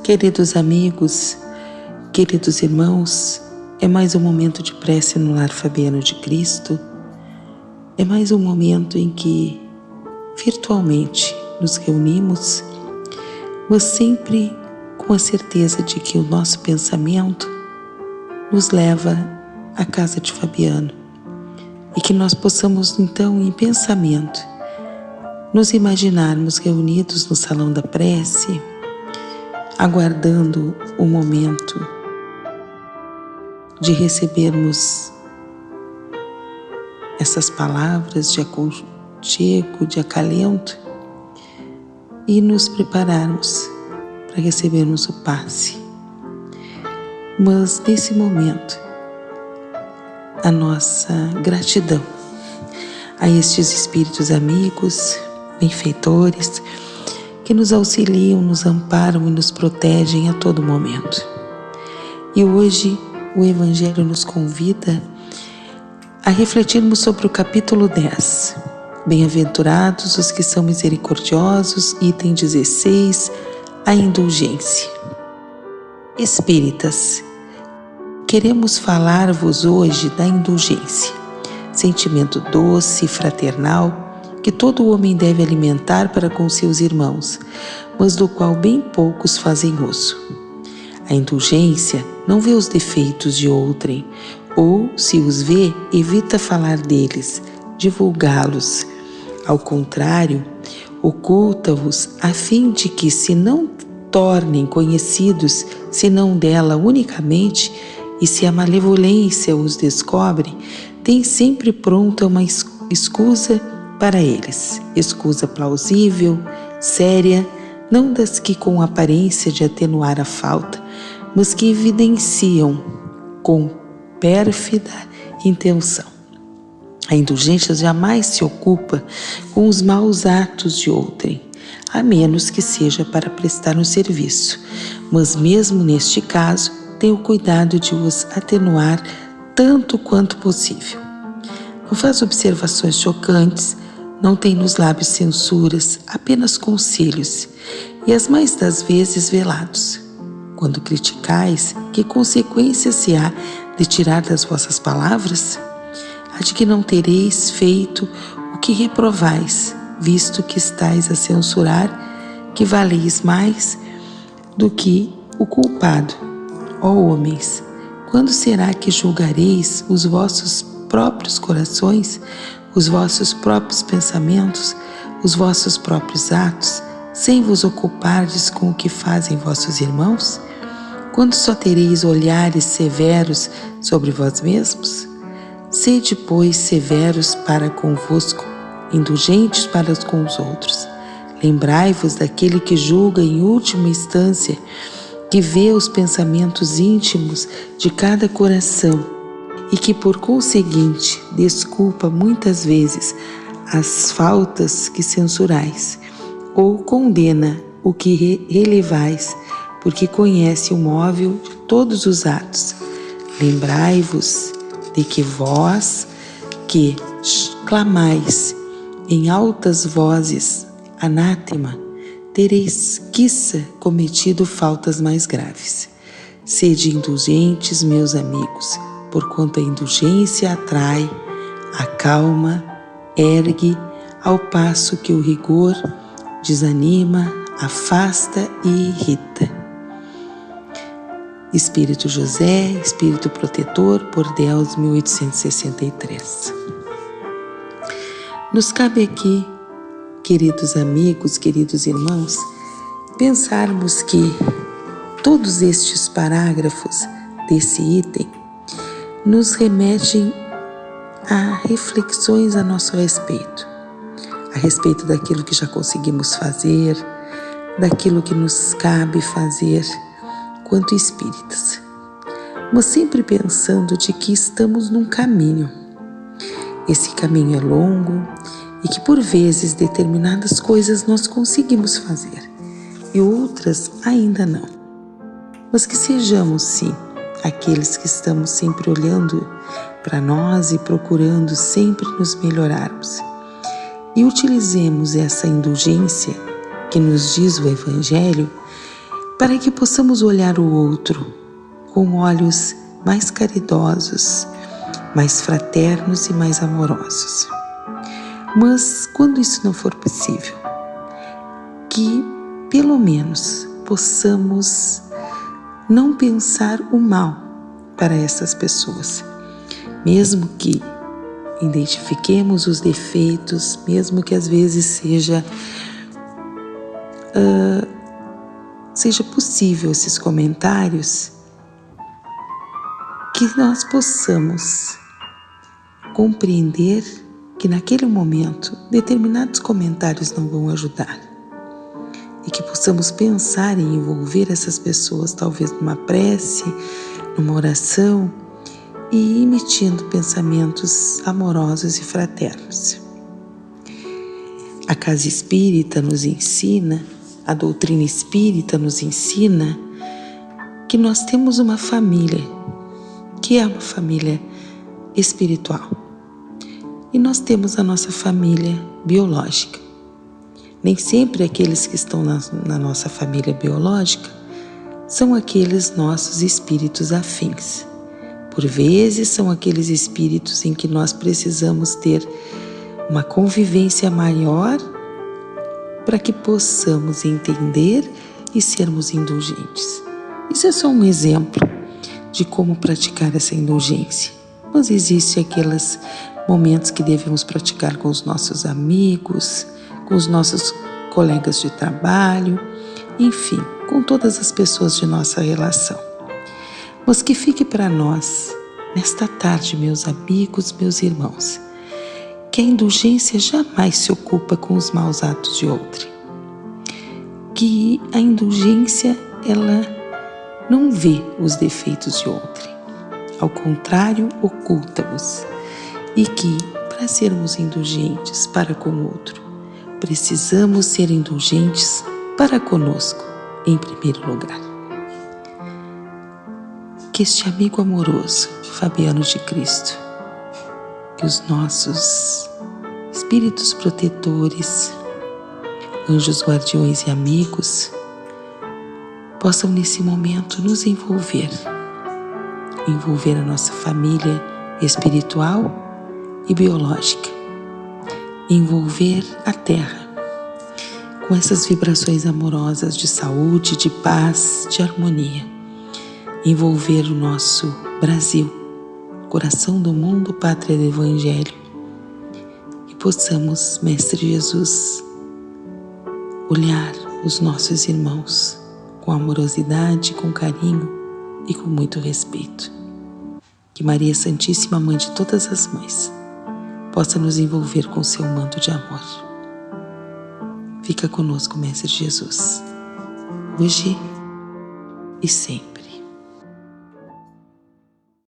Queridos amigos, queridos irmãos, é mais um momento de prece no Lar Fabiano de Cristo. É mais um momento em que virtualmente nos reunimos, mas sempre com a certeza de que o nosso pensamento nos leva à casa de Fabiano e que nós possamos então em pensamento nos imaginarmos reunidos no salão da prece, aguardando o momento de recebermos essas palavras de aconchego, de acalento e nos prepararmos para recebermos o passe. Mas nesse momento, a nossa gratidão a estes espíritos amigos, benfeitores, que nos auxiliam, nos amparam e nos protegem a todo momento. E hoje o Evangelho nos convida a refletirmos sobre o capítulo 10. Bem-aventurados os que são misericordiosos, item 16, a indulgência. Espíritas, queremos falar-vos hoje da indulgência, sentimento doce e fraternal que todo homem deve alimentar para com seus irmãos, mas do qual bem poucos fazem uso. A indulgência não vê os defeitos de outrem, ou, se os vê, evita falar deles, divulgá-los. Ao contrário, oculta-os a fim de que se não tornem conhecidos, senão dela unicamente, e se a malevolência os descobre, tem sempre pronta uma escusa para eles, escusa plausível, séria, não das que com aparência de atenuar a falta, mas que evidenciam com pérfida intenção. A indulgência jamais se ocupa com os maus atos de outrem, a menos que seja para prestar um serviço, mas mesmo neste caso tem o cuidado de os atenuar tanto quanto possível. Não faz observações chocantes, não tem nos lábios censuras, apenas conselhos, e as mais das vezes velados. Quando criticais, que consequência se há de tirar das vossas palavras? A de que não tereis feito o que reprovais, visto que estáis a censurar, que valeis mais do que o culpado. Ó homens, quando será que julgareis os vossos próprios corações, os vossos próprios pensamentos, os vossos próprios atos, sem vos ocupardes com o que fazem vossos irmãos? Quando só tereis olhares severos sobre vós mesmos? Sede, pois, severos para convosco, indulgentes para com os outros. Lembrai-vos daquele que julga em última instância, que vê os pensamentos íntimos de cada coração e que, por conseguinte, desculpa muitas vezes as faltas que censurais, ou condena o que relevais, porque conhece o móvel de todos os atos. Lembrai-vos de que vós, que clamais em altas vozes, anátema, tereis quiçá cometido faltas mais graves. Sede indulgentes, meus amigos, porquanto a indulgência atrai, acalma, ergue, ao passo que o rigor desanima, afasta e irrita. Espírito José, Espírito Protetor, por Deus, 1863. Nos cabe aqui, queridos amigos, queridos irmãos, pensarmos que todos estes parágrafos desse item nos remetem a reflexões a nosso respeito daquilo que já conseguimos fazer, daquilo que nos cabe fazer quanto espíritas, mas sempre pensando de que estamos num caminho. Esse caminho é longo e que por vezes determinadas coisas nós conseguimos fazer e outras ainda não, mas que sejamos sim aqueles que estamos sempre olhando para nós e procurando sempre nos melhorarmos. E utilizemos essa indulgência que nos diz o Evangelho para que possamos olhar o outro com olhos mais caridosos, mais fraternos e mais amorosos. Mas quando isso não for possível, que pelo menos possamos não pensar o mal para essas pessoas, mesmo que identifiquemos os defeitos, mesmo que às vezes seja possível esses comentários, que nós possamos compreender que naquele momento determinados comentários não vão ajudar e que possamos pensar em envolver essas pessoas talvez numa prece, numa oração e emitindo pensamentos amorosos e fraternos. A casa espírita nos ensina, a doutrina espírita nos ensina que nós temos uma família, que é uma família espiritual. E nós temos a nossa família biológica. Nem sempre aqueles que estão na nossa família biológica são aqueles nossos espíritos afins. Por vezes são aqueles espíritos em que nós precisamos ter uma convivência maior para que possamos entender e sermos indulgentes. Isso é só um exemplo de como praticar essa indulgência. Mas existem aqueles momentos que devemos praticar com os nossos amigos, com os nossos colegas de trabalho, enfim, com todas as pessoas de nossa relação. Mas que fique para nós, nesta tarde, meus amigos, meus irmãos, que a indulgência jamais se ocupa com os maus atos de outrem. Que a indulgência, ela não vê os defeitos de outrem. Ao contrário, oculta-os. E que, para sermos indulgentes para com o outro, precisamos ser indulgentes para conosco, em primeiro lugar. Que este amigo amoroso, Fabiano de Cristo, que os nossos espíritos protetores, anjos guardiões e amigos, possam nesse momento nos envolver a nossa família espiritual e biológica, envolver a Terra com essas vibrações amorosas de saúde, de paz, de harmonia, envolver o nosso Brasil, coração do mundo, pátria do Evangelho, e possamos, Mestre Jesus, olhar os nossos irmãos com amorosidade, com carinho e com muito respeito. Que Maria Santíssima, Mãe de todas as mães, possa nos envolver com seu manto de amor. Fica conosco, Mestre Jesus, hoje e sempre.